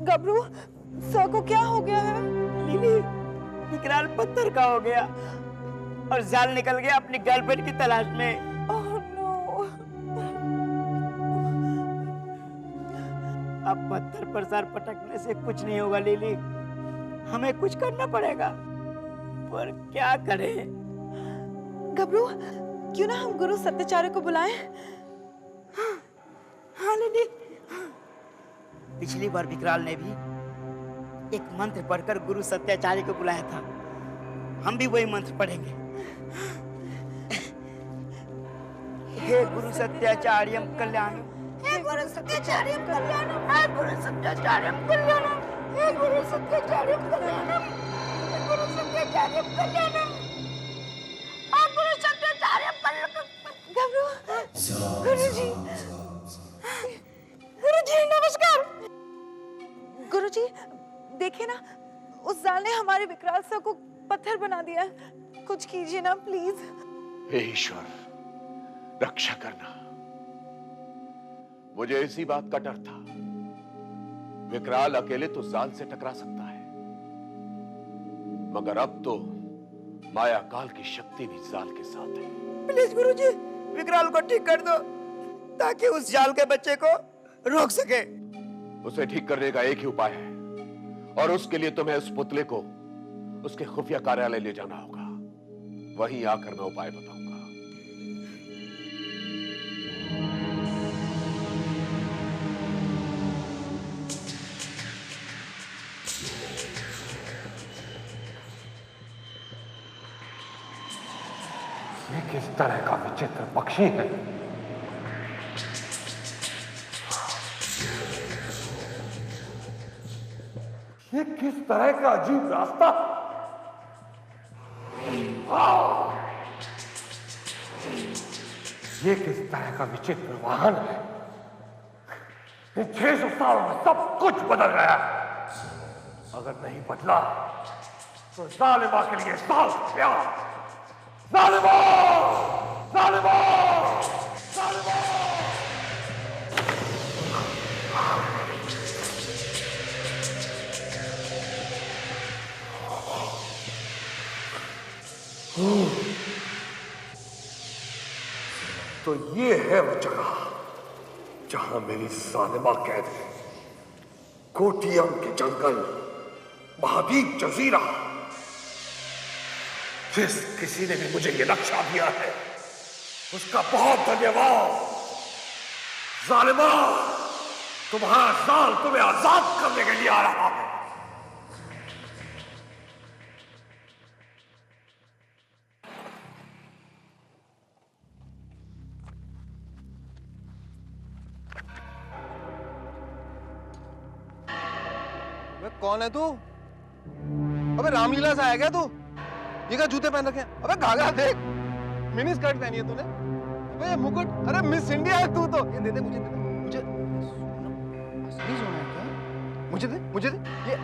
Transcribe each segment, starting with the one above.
गबरू, sir को क्या हो गया है? लिली, विकराल पत्थर का हो गया और जाल निकल गया अपनी गर्लफ्रेंड की तलाश में। Oh no. अब पत्थर पर सर पटकने से कुछ नहीं होगा लिली, हमें कुछ करना पड़ेगा, पर क्या करें? गबरू, क्यों ना हम गुरु सत्याचार्य को बुलाएं? हाँ लिली, पिछली बार विकराल ने भी एक मंत्र पढ़कर गुरु सत्याचार्य को बुलाया था, हम भी वही मंत्र पढ़ेंगे। हे गुरु सत्याचार्यम कल्याणम, हे गुरु सत्याचार्यम कल्याणम, हे गुरु सत्याचार्यम कल्याणम, हे गुरु सत्याचार्यम कल्याणम, हे गुरु सत्याचार्यम कल्याणम, हे गुरु सत्याचार्यम कल्याणम। गबरू, गुरुजी, गुरुजी नमस्कार। गुरुजी, देखिए ना, उस जाल ने हमारे विकराल सर को पत्थर बना दिया है, कुछ कीजिए ना प्लीज। हे ईश्वर, रक्षा करना। मुझे इसी बात का डर था, विकराल अकेले तो जाल से टकरा सकता है, मगर अब तो माया काल की शक्ति भी जाल के साथ है। प्लीज गुरुजी, विकराल को ठीक कर दो ताकि उस जाल के बच्चे को रोक सके। उसे ठीक करने का एक ही उपाय है, और उसके लिए तुम्हें उस पुतले को उसके खुफिया कार्यालय ले जाना होगा, वहीं आकर मैं उपाय बताऊंगा। ये किस तरह का विचित्र पक्षी है? ये किस तरह का अजीब रास्ता? ये किस तरह का विचित्र वाहन है? इन 600 सालों में सब कुछ बदल गया है। अगर नहीं बदला तो जालिमा के लिए साल प्यार। जालिमा! जालिमा! जालिमा! तो ये है वो जगह जहां मेरी जालिमा कैद है। कोटियम के जंगल, महाद्वीप जजीरा। जिस किसी ने भी मुझे ये नक्शा दिया है उसका बहुत धन्यवाद। जालिमा, तुम्हारा जाल तुम्हें आजाद करने के लिए आ रहा है। कौन है तू? अबे रामलीला से आया क्या तू? ये क्या जूते पहन रखे हैं? अबे घाघरा देख, मिनी स्कर्ट पहनी है तूने। अबे ये मुकुट, अरे मिस इंडिया है तू तो। ये दे दे मुझे, दे दे मुझे। असली सोना है क्या? मुझे दे, मुझे दे। ये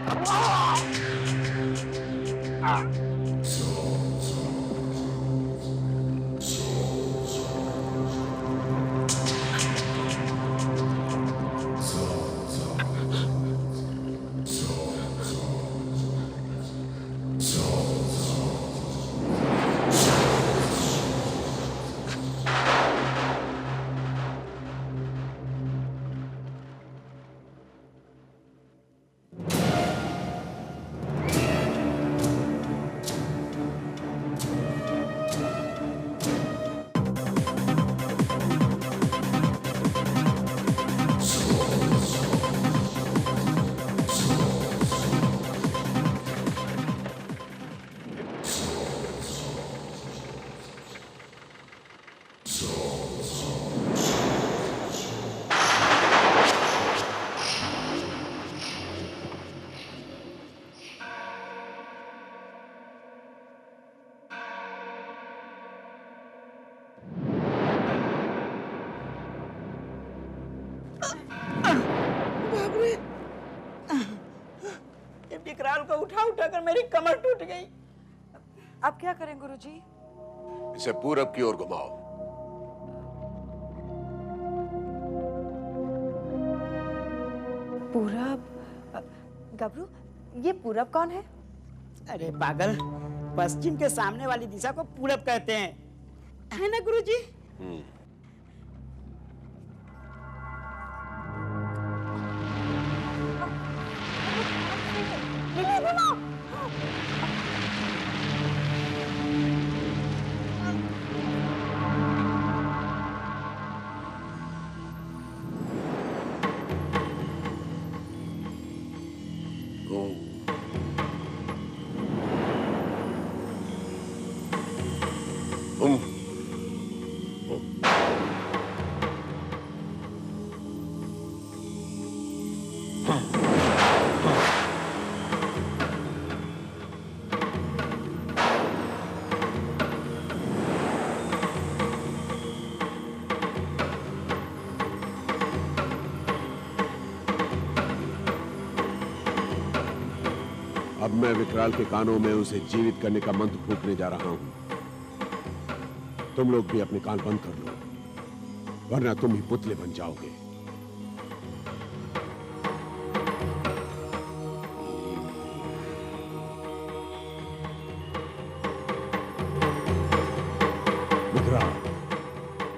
उठा उठा कर मेरी कमर टूट गई। अब क्या करें गुरुजी? इसे पूरब की ओर घुमाओ। पूरब? गबरू, ये पूरब कौन है? अरे पागल, पश्चिम के सामने वाली दिशा को पूरब कहते हैं, है ना गुरुजी? अब मैं विकराल के कानों में उसे जीवित करने का मंत्र फूंकने जा रहा हूं। तुम लोग भी अपने कान बंद कर लो, वरना तुम ही पुतले बन जाओगे। विकराल,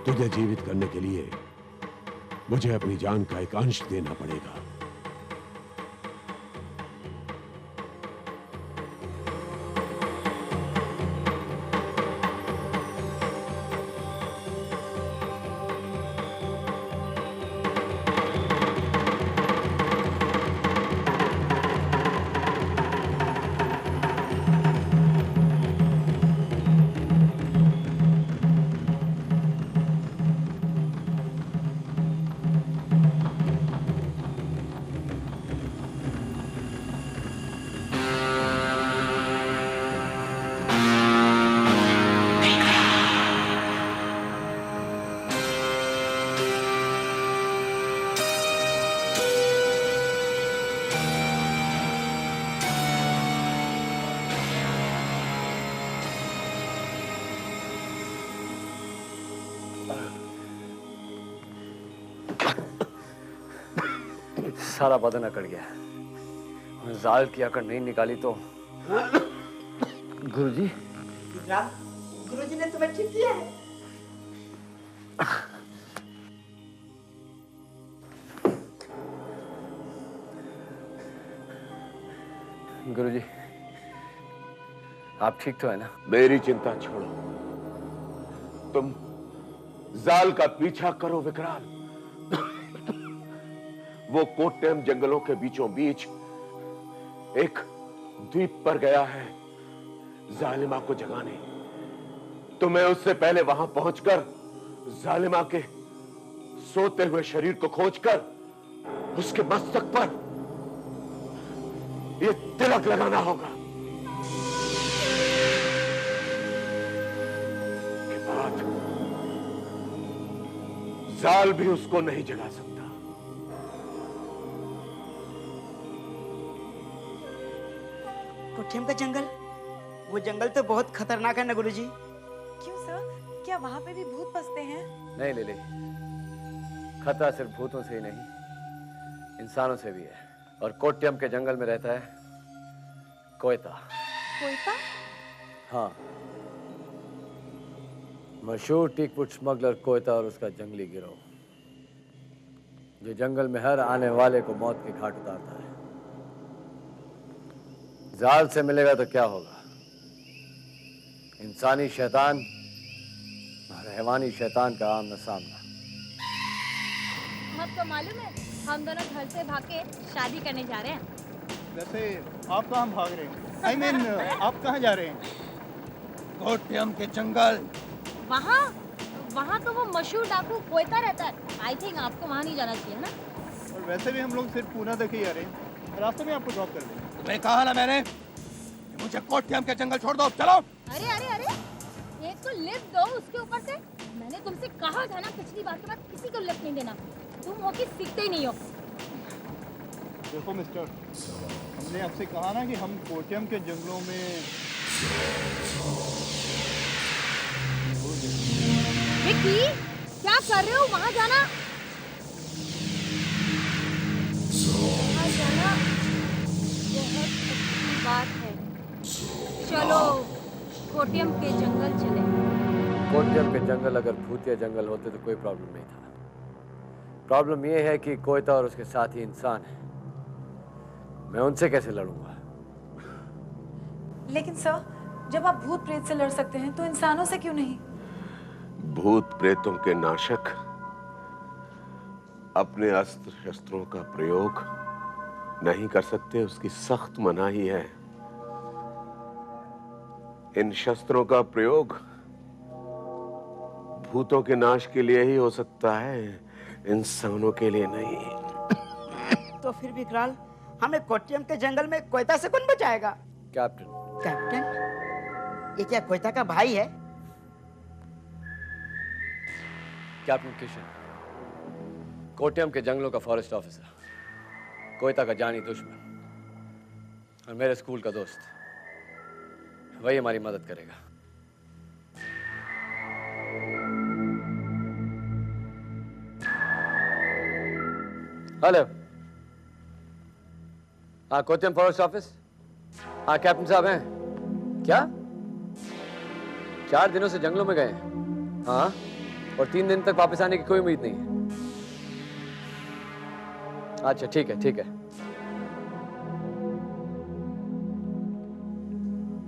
तुझे जीवित करने के लिए मुझे अपनी जान का एक अंश देना पड़ेगा। सारा बदन अकड़ गया। जाल की अकड़ नहीं निकाली तो गुरुजी। गुरुजी ने तुम्हें ठीक किया है। गुरुजी, आप ठीक तो है ना? मेरी चिंता छोड़ो, तुम जाल का पीछा करो विकराल। वो कोट्यम जंगलों के बीचों बीच एक द्वीप पर गया है जालिमा को जगाने। तुम्हें उससे पहले वहां पहुंचकर जालिमा के सोते हुए शरीर को खोजकर उसके मस्तक पर ये तिलक लगाना होगा। के बाद जाल भी उसको नहीं जगा सकता। कोठियम का जंगल, वो जंगल तो बहुत खतरनाक है ना गुरुजी? क्यों सर? क्या वहां पे भी भूत बसते हैं? नहीं लिली, खतरा सिर्फ भूतों से ही नहीं, इंसानों से भी है। और कोट्यम के जंगल में रहता है कोयता। कोयता? हाँ, मशहूर टीकपुट स्मगलर कोयता और उसका जंगली गिरोह, जो जंगल में हर आने वाले को मौत के घाट उतारता है। जाल से मिलेगा तो क्या होगा? इंसानी शैतान और हैवानी शैतान का आमना सामना। आपको मालूम है, हम दोनों घर से भाग के शादी करने जा रहे हैं। वैसे आप कहाँ भाग रहे हैं? I mean, आप कहाँ जा रहे हैं? कोट्यम के जंगल। वहाँ तो वो मशहूर डाकू कोयता रहता है। आई थिंक आपको वहाँ नहीं जाना चाहिए ना? और वैसे भी हम लोग सिर्फ पूना तक ही आ रहे हैं, रास्ते में आपको ड्रॉप कर देंगे। तुम्हें कहा ना मैंने, मुझे कोट्यम के जंगल छोड़ दो, चलो। अरे अरे अरे, एक तो लिफ्ट दो, उसके ऊपर से मैंने तुमसे कहा था ना पिछली बार के बाद किसी को लिफ्ट नहीं देना। तुम वो की सीखते ही नहीं हो। देखो मिस्टर, हमने आपसे कहा ना कि हम कोटियम के जंगलों में। विक्की, क्या कर रहे हो? वहाँ जाना। वहाँ जाना बहुत अच्छी बात है। चलो कोटियम के जंगल चले। कोटियम के जंगल अगर भूतिया जंगल होते तो कोई प्रॉब्लम नहीं था। प्रॉब्लम यह है कि कोयता और उसके साथी इंसान हैं। मैं उनसे कैसे लड़ूंगा? लेकिन सर, जब आप भूत प्रेत से लड़ सकते हैं तो इंसानों से क्यों नहीं? भूत प्रेतों के नाशक अपने अस्त्र शस्त्रों का प्रयोग नहीं कर सकते, उसकी सख्त मनाही है। इन शस्त्रों का प्रयोग भूतों के नाश के लिए ही हो सकता है, इंसानों के लिए नहीं। तो फिर विकराल, हमें कोट्टियम के जंगल में कोयता से कौन बचाएगा? कैप्टन। कैप्टन? ये क्या कोयता का भाई है? कैप्टन किशन, कोटियम के जंगलों का फॉरेस्ट ऑफिसर, कोयता का जानी दुश्मन और मेरे स्कूल का दोस्त। वही हमारी मदद करेगा। हेलो। हाँ, कोटियम फॉरेस्ट ऑफिस। हाँ, कैप्टन साहब हैं क्या? 4 दिनों से जंगलों में गए हैं। हाँ, और 3 दिन तक वापस आने की कोई उम्मीद नहीं है। अच्छा, ठीक है, ठीक है।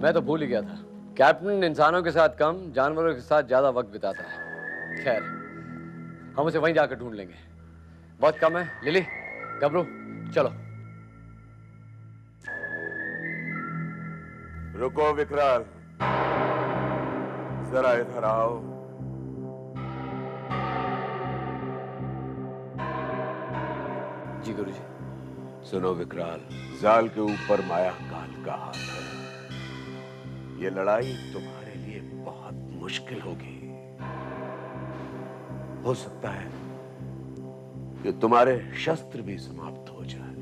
मैं तो भूल ही गया था। कैप्टन इंसानों के साथ कम, जानवरों के साथ ज्यादा वक्त बिताता है। खैर, हम उसे वहीं जाकर ढूंढ लेंगे। बहुत कम है। लिली, गबरू, चलो। रुको विकराल, जरा इधर आओ। जी गुरुजी। सुनो विकराल, जाल के ऊपर माया काल का हाथ है। ये लड़ाई तुम्हारे लिए बहुत मुश्किल होगी। हो सकता है कि तुम्हारे शस्त्र भी समाप्त हो जाए।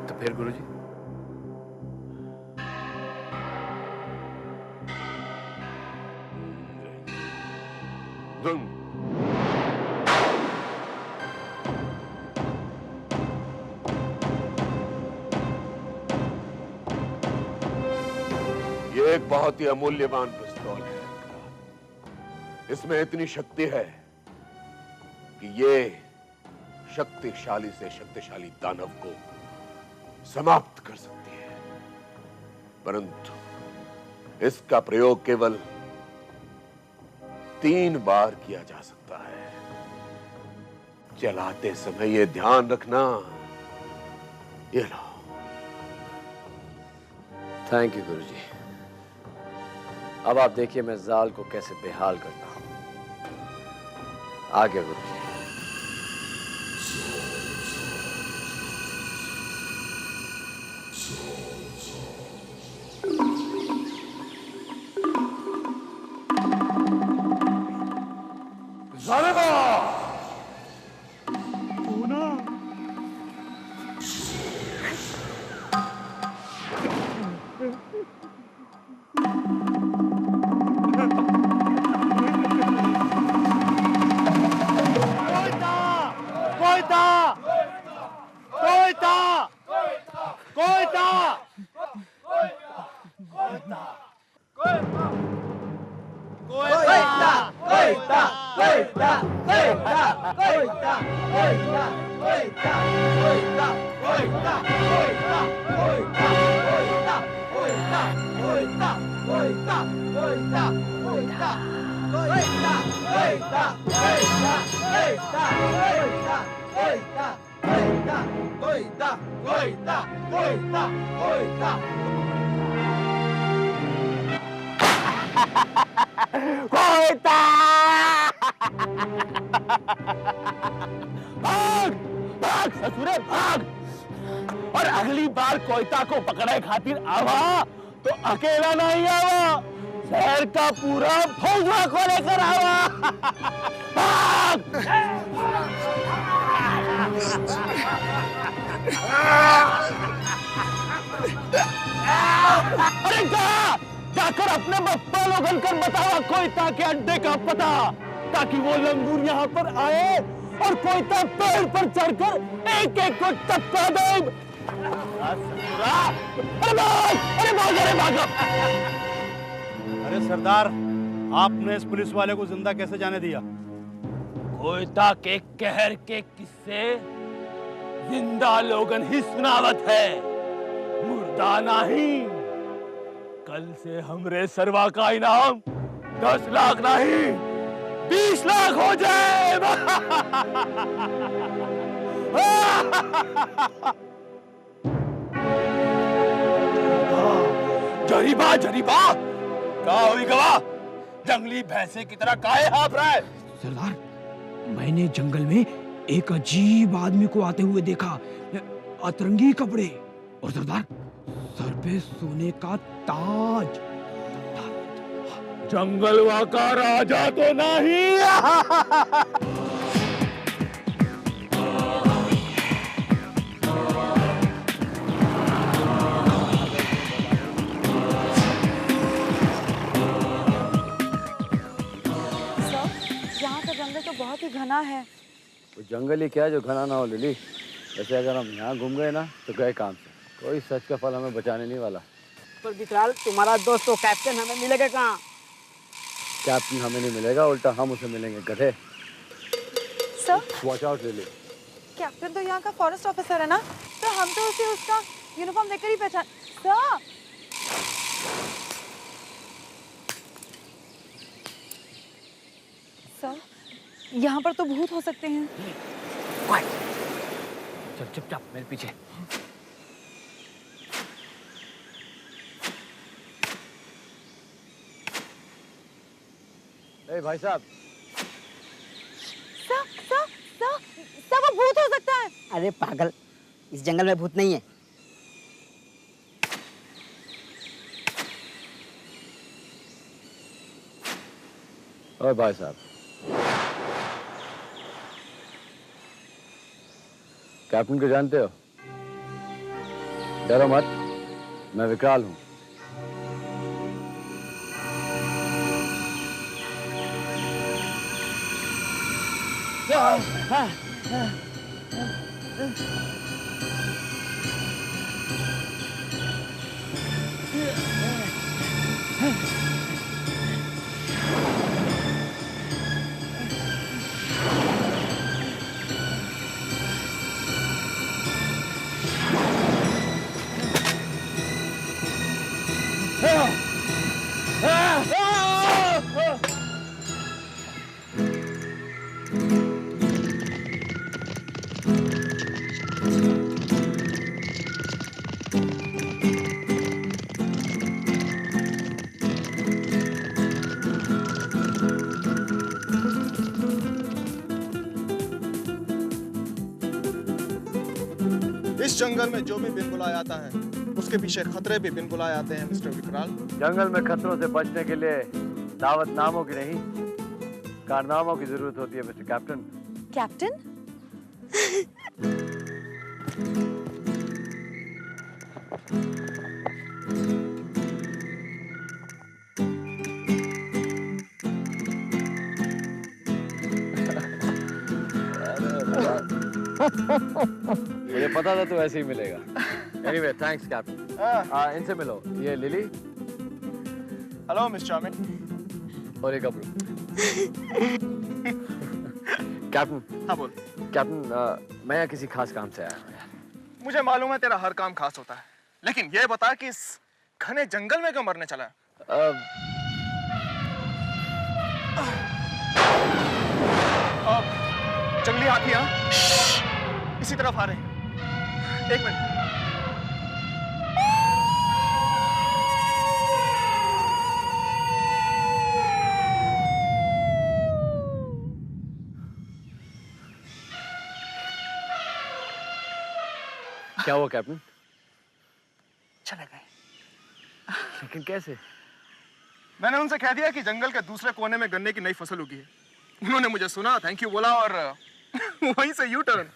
तो फिर गुरुजी? ये एक बहुत ही अमूल्यवान पिस्तौल है। इसमें इतनी शक्ति है कि ये शक्तिशाली से शक्तिशाली दानव को समाप्त कर सकती है, परंतु इसका प्रयोग केवल 3 बार किया जा सकता है। चलाते समय ये ध्यान रखना। ये लो। थैंक यू गुरुजी। अब आप देखिए मैं जाल को कैसे बेहाल करता हूं। आ गया गुरुजी। भाग भाग ससुरे भाग। और अगली बार कोयता को पकड़े खातिर आवा तो अकेला नहीं आवा, शहर का पूरा फौजा को लेकर आवा। भाग। अरे जाकर अपने बप्पा लोगन कर बतावा कोयता के अड्डे का पता, ताकि वो लंगूर यहाँ पर आए और कोयता पेड़ पर चढ़कर एक एक को टपका दे। अरे भागो। अरे सरदार, आपने इस पुलिस वाले को जिंदा कैसे जाने दिया? कोयता के कहर के किस्से जिंदा लोगन ही सुनावत है, मुर्दा नहीं। कल से हमरे सरवा का इनाम 10 लाख नहीं 20 लाख हो जाए। जरीबा जरीबा का हुई गवा, जंगली भैंसे की तरह काहे हाँफ रहा है? सरदार, मैंने जंगल में एक अजीब आदमी को आते हुए देखा, अतरंगी कपड़े और सरदार सर पे सोने का ताज। जंगलवा का राजा तो नहीं। यहाँ का जंगल तो बहुत ही घना है। वो जंगल ही क्या है जो घना ना हो लिली। वैसे अगर हम यहाँ घूम गए ना तो गए काम से, कोई सच का फल हमें बचाने नहीं वाला। पर विकराल, तुम्हारा दोस्त तो कैप्टन हमें मिलेगा कहाँ? कैप्टन हमें नहीं मिलेगा, उल्टा हम उसे मिलेंगे गधे। Sir, watch out lily. Captain तो यहाँ का फॉरेस्ट ऑफिसर है ना, तो हम तो उसे उसका यूनिफॉर्म देखकर ही पहचान। सर, सर, यहाँ पर तो भूत हो सकते हैं। चल चुपचाप मेरे पीछे। ए भाई साहब। सर, वो भूत हो सकता है। अरे पागल, इस जंगल में भूत नहीं है। ओए भाई साहब, कैप्टन को जानते हो? डरो मत, मैं विकराल हूं। इस जंगल में जो भी बिन बुलाया आता है उसके पीछे खतरे भी बिन बुलाए आते हैं मिस्टर विकराल। जंगल में खतरों से बचने के लिए दावतनामों की नहीं, कारनामों की जरूरत होती है मिस्टर कैप्टन। कैप्टन? मुझे पता था तू ऐसे ही मिलेगा। Anyway thanks captain. इनसे मिलो, ये लिली हेलो मिस चार्मिंग। और ये गबरू। कैप्टन। हाँ बोल। कैप्टन, मैं यहाँ किसी खास काम से आया हूँ यार। मुझे मालूम है तेरा हर काम खास होता है, लेकिन ये बता कि इस घने जंगल में क्यों मरने चला है? जंगली हाथियां इसी तरफ आ रहे हैं। एक मिनट। क्या हुआ कैप्टन? चले गए। लेकिन कैसे? मैंने उनसे कह दिया कि जंगल के दूसरे कोने में गन्ने की नई फसल उगी है। उन्होंने मुझे सुना, थैंक यू बोला और वहीं से यू टर्न।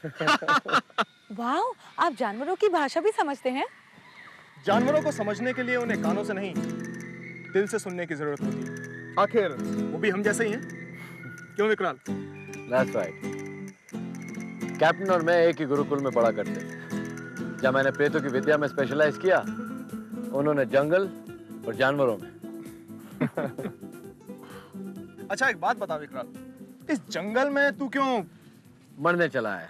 वाह, आप जानवरों की भाषा भी समझते हैं? जानवरों को समझने के लिए उन्हें कानों से नहीं, दिल से सुनने की जरूरत होती है। आखिर वो भी हम जैसे ही हैं। क्यों विकराल? That's right. कैप्टन और मैं एक ही गुरुकुल में पढ़ा करते थे। जब मैंने प्रेतों की विद्या में स्पेशलाइज किया, उन्होंने जंगल और जानवरों में। अच्छा एक बात बता विकराल, इस जंगल में तू क्यों मरने चला आया?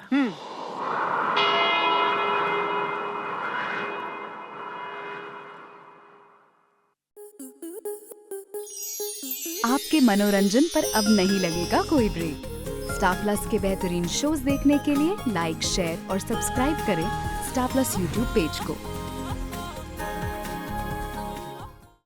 आपके मनोरंजन पर अब नहीं लगेगा कोई ब्रेक। स्टार प्लस के बेहतरीन शोज देखने के लिए लाइक, शेयर और सब्सक्राइब करें स्टार प्लस यूट्यूब पेज को।